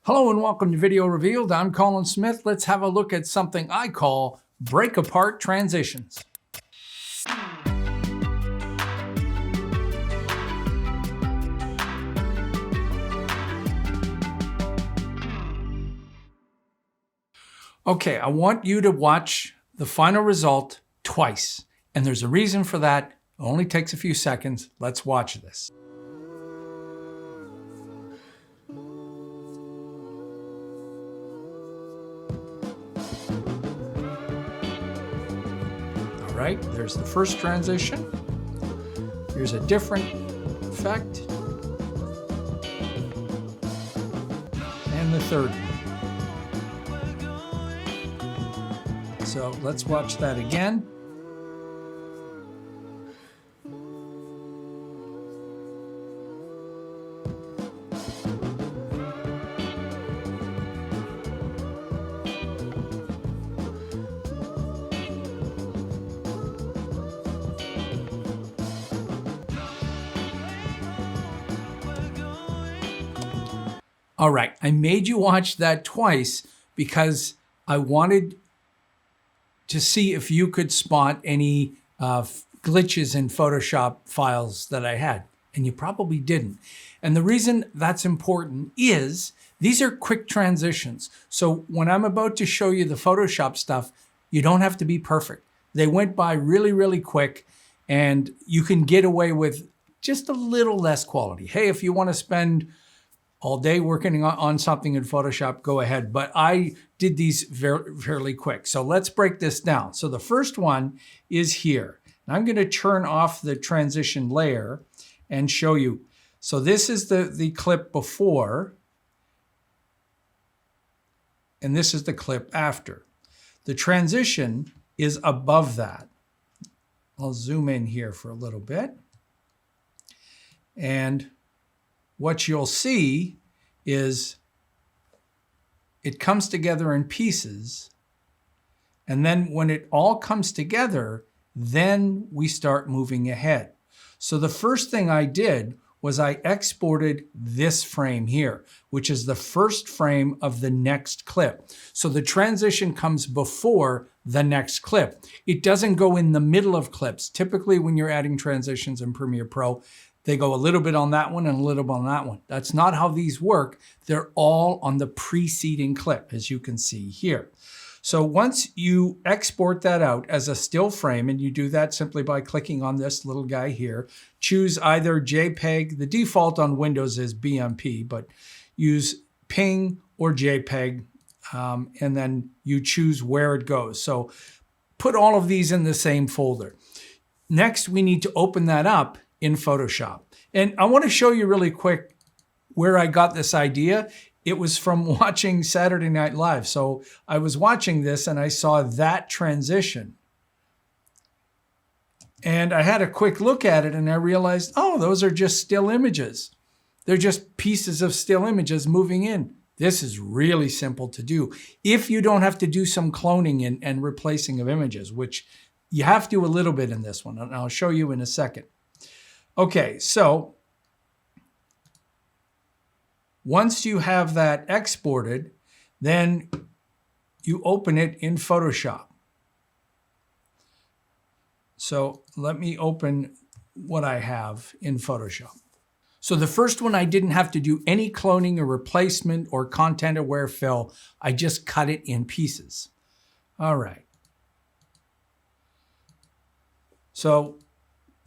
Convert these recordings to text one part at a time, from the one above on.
Hello and welcome to Video Revealed. I'm Colin Smith. Let's have a look at something I call break apart transitions. Okay, I want you to watch the final result twice. And there's a reason for that. It only takes a few seconds. Let's watch this. All right, there's the first transition. Here's a different effect. And the third one. So let's watch that again. All right, I made you watch that twice because I wanted to see if you could spot any glitches in Photoshop files that I had, and you probably didn't. And the reason that's important is these are quick transitions. So when I'm about to show you the Photoshop stuff, you don't have to be perfect. They went by really, really quick, and you can get away with just a little less quality. Hey, if you want to spend all day working on something in Photoshop, go ahead. But I did these fairly quick. So let's break this down. So the first one is here. And I'm going to turn off the transition layer and show you. So this is the clip before, and this is the clip after. The transition is above that. I'll zoom in here for a little bit. And what you'll see is it comes together in pieces. And then when it all comes together, then we start moving ahead. So the first thing I did was I exported this frame here, which is the first frame of the next clip. So the transition comes before the next clip. It doesn't go in the middle of clips. Typically when you're adding transitions in Premiere Pro, they go a little bit on that one and a little bit on that one. That's not how these work. They're all on the preceding clip, as you can see here. So once you export that out as a still frame, and you do that simply by clicking on this little guy here, choose either JPEG. The default on Windows is BMP, but use PNG or JPEG, and then you choose where it goes. So put all of these in the same folder. Next, we need to open that up in Photoshop. And I want to show you really quick where I got this idea. It was from watching Saturday Night Live. So I was watching this and I saw that transition. And I had a quick look at it and I realized, oh, those are just still images. They're just pieces of still images moving in. This is really simple to do if you don't have to do some cloning and replacing of images, which you have to a little bit in this one, and I'll show you in a second. Okay, so once you have that exported, then you open it in Photoshop. So let me open what I have in Photoshop. So the first one, I didn't have to do any cloning or replacement or content-aware fill. I just cut it in pieces. All right. So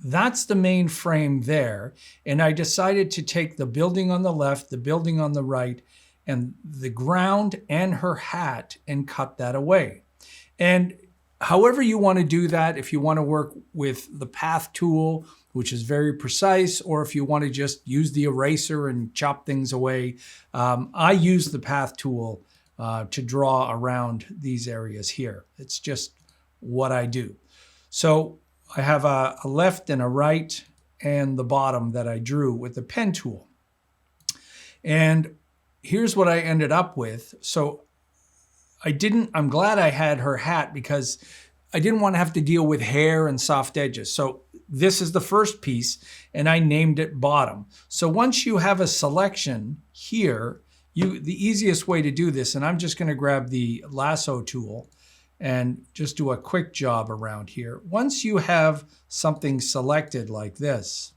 that's the main frame there. And I decided to take the building on the left, the building on the right, and the ground and her hat and cut that away. And however you want to do that, if you want to work with the path tool, which is very precise, or if you want to just use the eraser and chop things away, I use the path tool to draw around these areas here. It's just what I do. So I have a left and a right and the bottom that I drew with the pen tool. And here's what I ended up with. So I'm glad I had her hat because I didn't want to have to deal with hair and soft edges. So this is the first piece and I named it bottom. So once you have a selection here, the easiest way to do this, and I'm just going to grab the lasso tool and just do a quick job around here. Once you have something selected like this,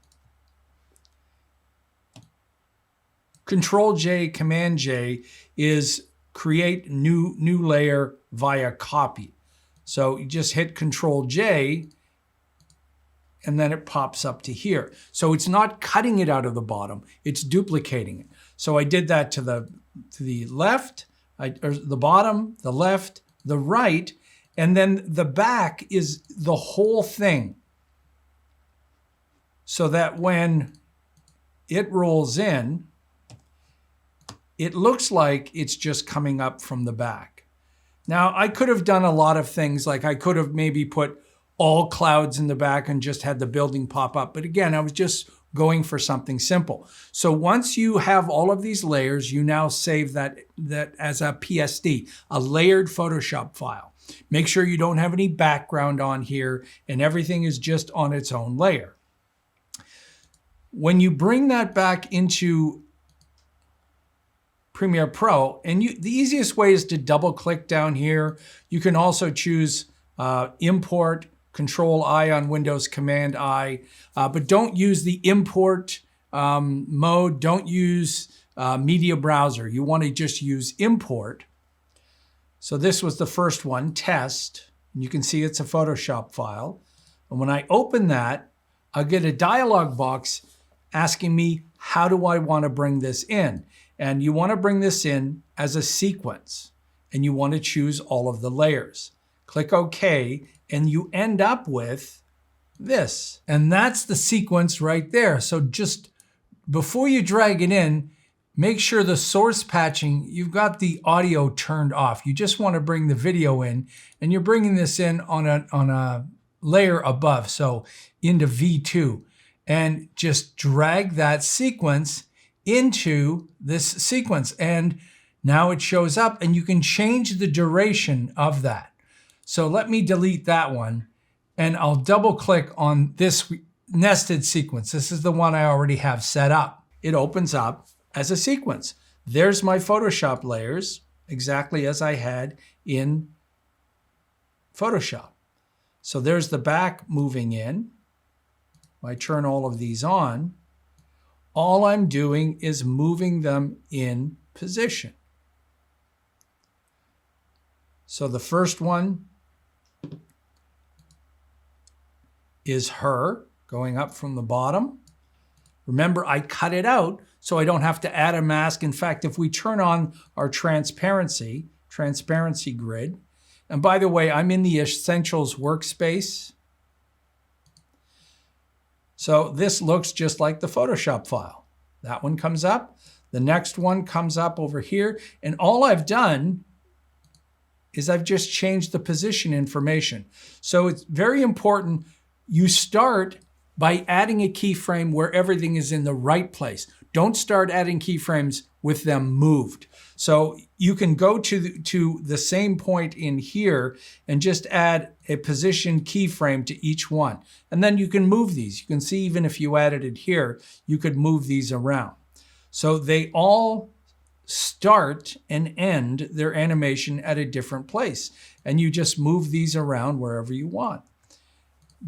Control J, Command J is create new layer via copy. So you just hit Control J and then it pops up to here. So it's not cutting it out of the bottom, it's duplicating it. So I did that to the left, or the bottom, the left, the right, and then the back is the whole thing. So that when it rolls in, it looks like it's just coming up from the back. Now, I could have done a lot of things, like I could have maybe put all clouds in the back and just had the building pop up. But again, I was just going for something simple. So once you have all of these layers, you now save that as a PSD, a layered Photoshop file. Make sure you don't have any background on here and everything is just on its own layer. When you bring that back into Premiere Pro, and the easiest way is to double click down here. You can also choose import, Control I on Windows, Command I, but don't use the import mode. Don't use media browser. You want to just use import. So this was the first one, test. And you can see it's a Photoshop file. And when I open that, I'll get a dialog box asking me, how do I want to bring this in? And you want to bring this in as a sequence. And you want to choose all of the layers. Click OK, and you end up with this. And that's the sequence right there. So just before you drag it in, make sure the source patching, you've got the audio turned off. You just want to bring the video in, and you're bringing this in on a layer above, so into V2. And just drag that sequence into this sequence. And now it shows up, and you can change the duration of that. So let me delete that one, and I'll double click on this nested sequence. This is the one I already have set up. It opens up as a sequence. There's my Photoshop layers, exactly as I had in Photoshop. So there's the back moving in. I turn all of these on. All I'm doing is moving them in position. So the first one is her going up from the bottom. Remember, I cut it out so I don't have to add a mask. In fact, if we turn on our transparency grid, and by the way, I'm in the Essentials workspace. So this looks just like the Photoshop file. That one comes up. The next one comes up over here. And all I've done is I've just changed the position information. So it's very important you start by adding a keyframe where everything is in the right place. Don't start adding keyframes with them moved. So you can go to the same point in here and just add a position keyframe to each one. And then you can move these. You can see even if you added it here, you could move these around. So they all start and end their animation at a different place. And you just move these around wherever you want.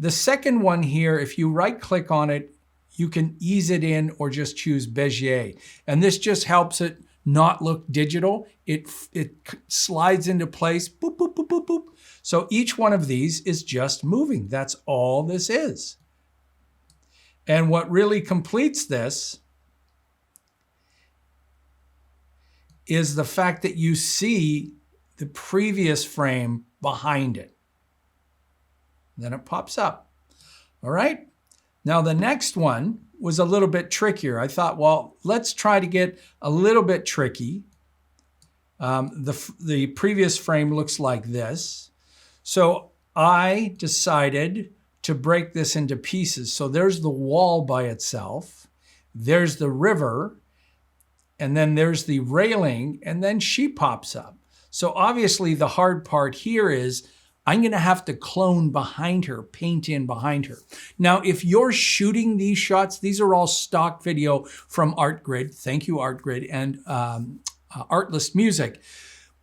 The second one here, if you right click on it, you can ease it in or just choose Bezier. And this just helps it not look digital. It slides into place, boop, boop, boop, boop, boop. So each one of these is just moving. That's all this is. And what really completes this is the fact that you see the previous frame behind it. Then it pops up. All right. Now the next one was a little bit trickier. I thought, well, let's try to get a little bit tricky. The previous frame looks like this. So I decided to break this into pieces. So there's the wall by itself. There's the river. And then there's the railing. And then she pops up. So obviously the hard part here is I'm going to have to clone behind her, paint in behind her. Now, if you're shooting these shots, these are all stock video from Artgrid. Thank you, Artgrid and Artlist music.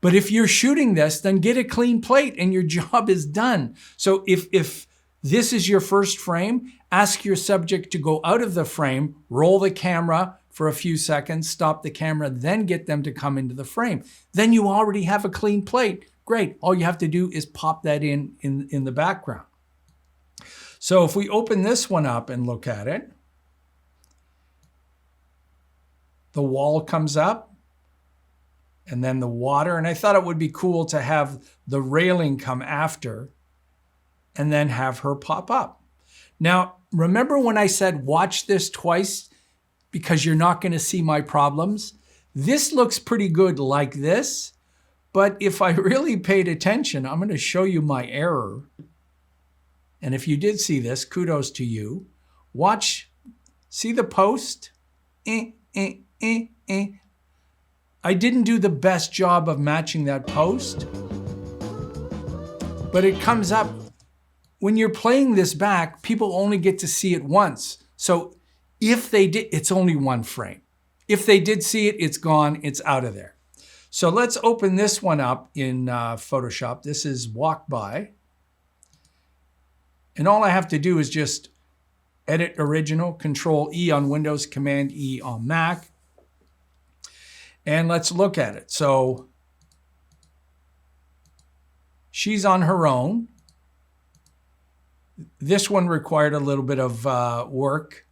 But if you're shooting this, then get a clean plate and your job is done. So if this is your first frame, ask your subject to go out of the frame, roll the camera for a few seconds, stop the camera, then get them to come into the frame. Then you already have a clean plate. Great. All you have to do is pop that in the background. So if we open this one up and look at it, the wall comes up and then the water. And I thought it would be cool to have the railing come after and then have her pop up. Now, remember when I said watch this twice because you're not going to see my problems? This looks pretty good like this, but if I really paid attention, I'm going to show you my error. And if you did see this, kudos to you. Watch, see the post? I didn't do the best job of matching that post, but it comes up. When you're playing this back, people only get to see it once. So if they did, it's only one frame. If they did see it, it's gone, it's out of there. So let's open this one up in Photoshop. This is Walk By. And all I have to do is just edit original, Control E on Windows, Command E on Mac. And let's look at it. So she's on her own. This one required a little bit of work.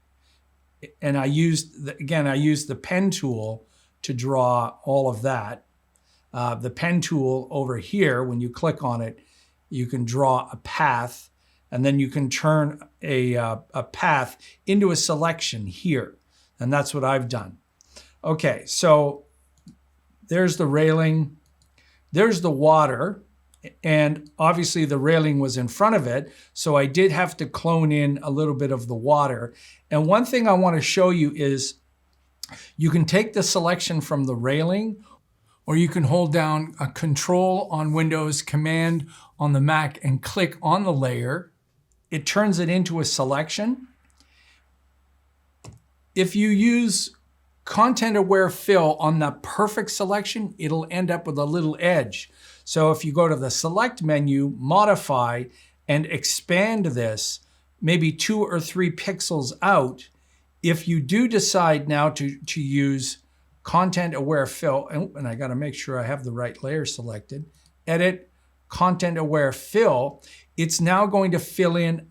And I used the pen tool to draw all of that. The pen tool over here, when you click on it, you can draw a path, and then you can turn a path into a selection here. And that's what I've done. Okay, so there's the railing, there's the water, and obviously the railing was in front of it, so I did have to clone in a little bit of the water. And one thing I want to show you is you can take the selection from the railing, or you can hold down a Control on Windows, Command on the Mac, and click on the layer. It turns it into a selection. If you use Content Aware Fill on the perfect selection, it'll end up with a little edge. So if you go to the Select menu, Modify, and expand this maybe 2 or 3 pixels out, if you do decide now to use Content Aware Fill, and I got to make sure I have the right layer selected, Edit, Content Aware Fill, it's now going to fill in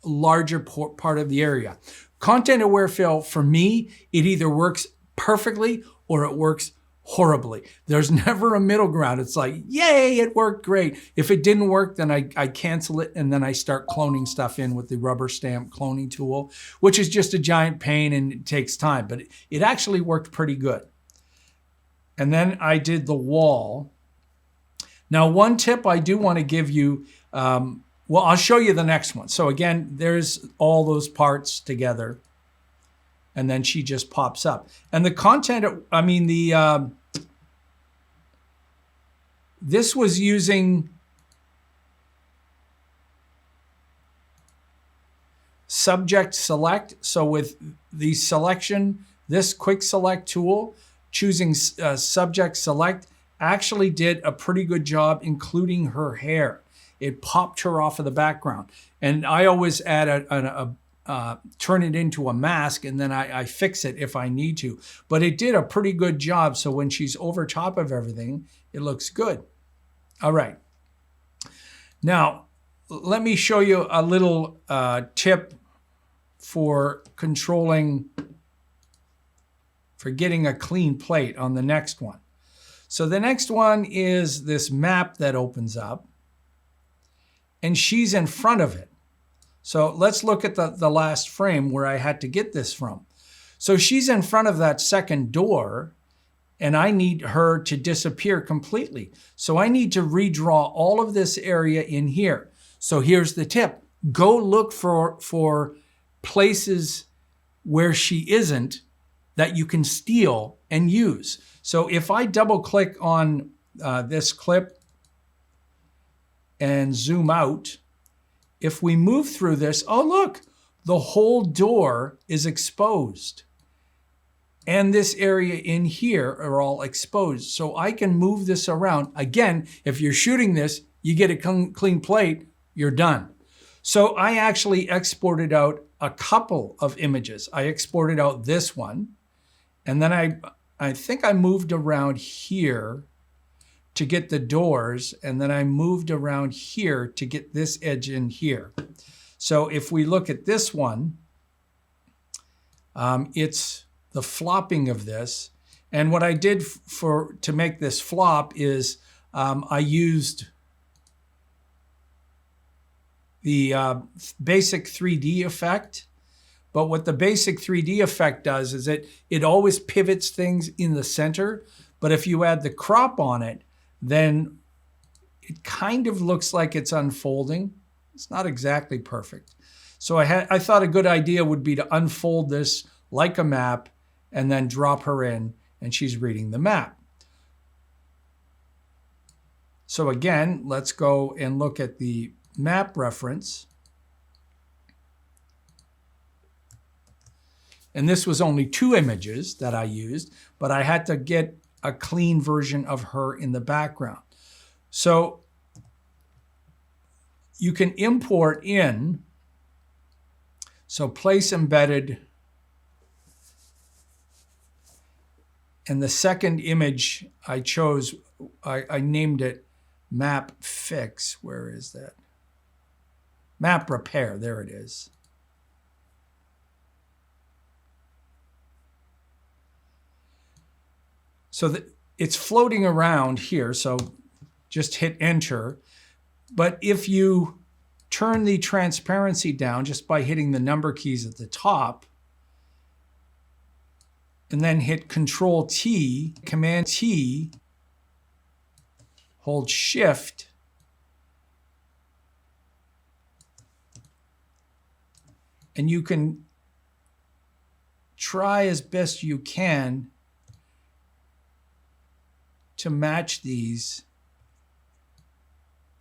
a larger part of the area. Content Aware Fill, for me, it either works perfectly or it works horribly. There's never a middle ground. It's like, yay, it worked great. If it didn't work, then I cancel it, and then I start cloning stuff in with the rubber stamp cloning tool, which is just a giant pain and it takes time, but it actually worked pretty good. And then I did the wall. Now, one tip I do want to give you, well, I'll show you the next one. So again, there's all those parts together, and then she just pops up. And the content, I mean, this was using subject select. So with the selection, this quick select tool, choosing subject select actually did a pretty good job, including her hair. It popped her off of the background. And I always add turn it into a mask, and then I fix it if I need to. But it did a pretty good job. So when she's over top of everything, it looks good. All right. Now, let me show you a little tip for getting a clean plate on the next one. So the next one is this map that opens up, and she's in front of it. So let's look at the last frame where I had to get this from. So she's in front of that second door, and I need her to disappear completely. So I need to redraw all of this area in here. So here's the tip. Go look for places where she isn't that you can steal and use. So if I double click on this clip and zoom out, if we move through this, oh look, the whole door is exposed. and this area in here are all exposed. So I can move this around. Again, if you're shooting this, you get a clean plate, you're done. So I actually exported out a couple of images. I exported out this one, and then I think I moved around here to get the doors, and then I moved around here to get this edge in here. So if we look at this one, it's the flopping of this. And what I did to make this flop is I used the basic 3D effect. But what the basic 3D effect does is it always pivots things in the center. But if you add the crop on it, then it kind of looks like it's unfolding. It's not exactly perfect. So I thought a good idea would be to unfold this like a map and then drop her in, and she's reading the map. So again, let's go and look at the map reference. And this was only 2 images that I used, but I had to get a clean version of her in the background. So you can import in, so place embedded, and the second image I chose, I named it map fix. Where is that? Map repair, there it is. So it's floating around here, so just hit enter. But if you turn the transparency down just by hitting the number keys at the top, and then hit Control T, Command T, hold Shift, and you can try as best you can to match these.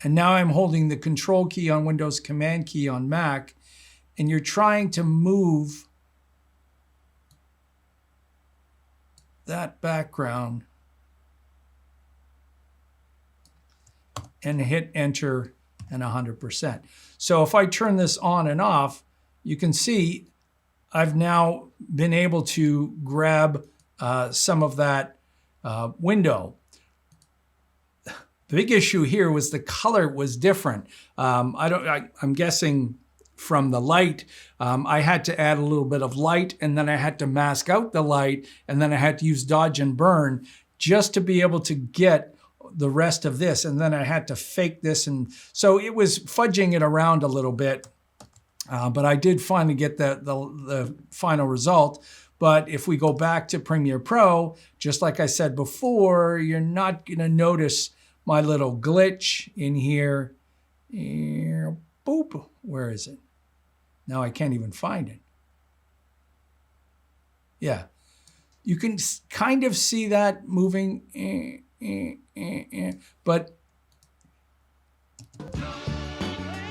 And now I'm holding the Control key on Windows, Command key on Mac, and you're trying to move that background and hit enter and 100%. So if I turn this on and off, you can see I've now been able to grab some of that window. The big issue here was the color was different. I'm guessing from the light, I had to add a little bit of light, and then I had to mask out the light, and then I had to use dodge and burn just to be able to get the rest of this. And then I had to fake this. And so it was fudging it around a little bit, but I did finally get the final result. But if we go back to Premiere Pro, just like I said before, you're not gonna notice my little glitch in here. Boop, where is it? Now I can't even find it. Yeah, you can kind of see that moving, but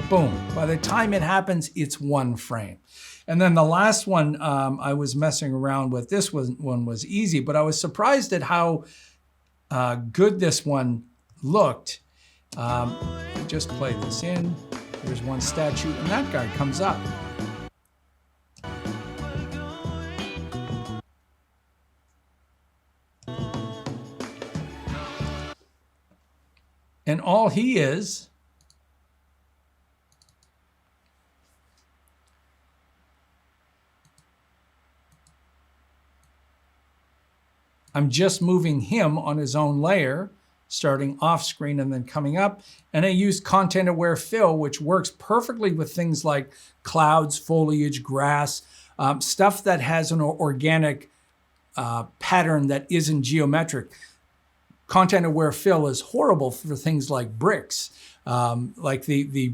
boom, by the time it happens, it's 1 frame. And then the last one I was messing around with, this one was easy, but I was surprised at how good this one looked. Just play this in. There's one statue, and that guy comes up. And all he is I'm just moving him on his own layer, starting off screen and then coming up. And I use content aware fill, which works perfectly with things like clouds, foliage, grass, stuff that has an organic pattern that isn't geometric. Content aware fill is horrible for things like bricks, like the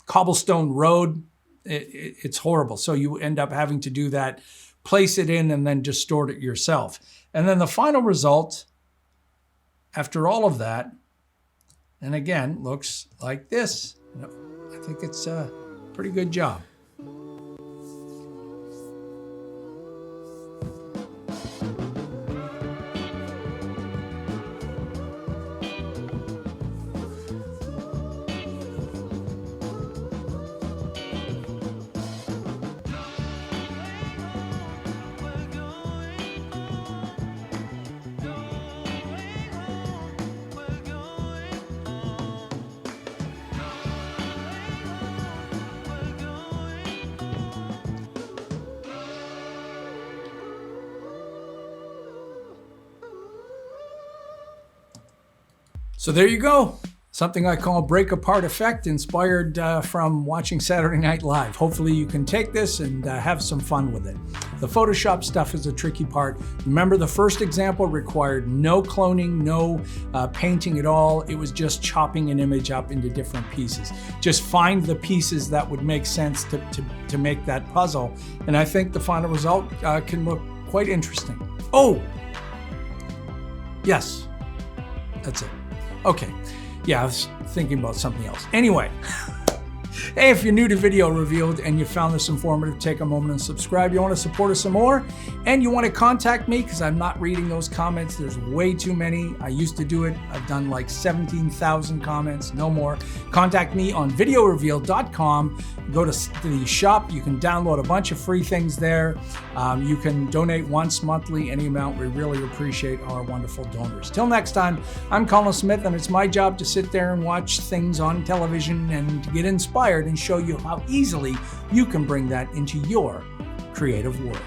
cobblestone road. It's horrible. So you end up having to do that, place it in, and then distort it yourself. And then the final result, after all of that, and again, looks like this. I think it's a pretty good job. So there you go. Something I call break apart effect, inspired from watching Saturday Night Live. Hopefully you can take this and have some fun with it. The Photoshop stuff is the tricky part. Remember, the first example required no cloning, no painting at all. It was just chopping an image up into different pieces. Just find the pieces that would make sense to make that puzzle. And I think the final result can look quite interesting. Oh, yes, that's it. Okay. Yeah, I was thinking about something else. Anyway, hey, if you're new to Video Revealed and you found this informative, take a moment and subscribe. You want to support us some more, and you want to contact me because I'm not reading those comments. There's way too many. I used to do it. I've done like 17,000 comments, no more. Contact me on VideoRevealed.com. Go to the shop. You can download a bunch of free things there. You can donate once monthly, any amount. We really appreciate our wonderful donors. Till next time, I'm Colin Smith, and it's my job to sit there and watch things on television and to get inspired and show you how easily you can bring that into your creative world.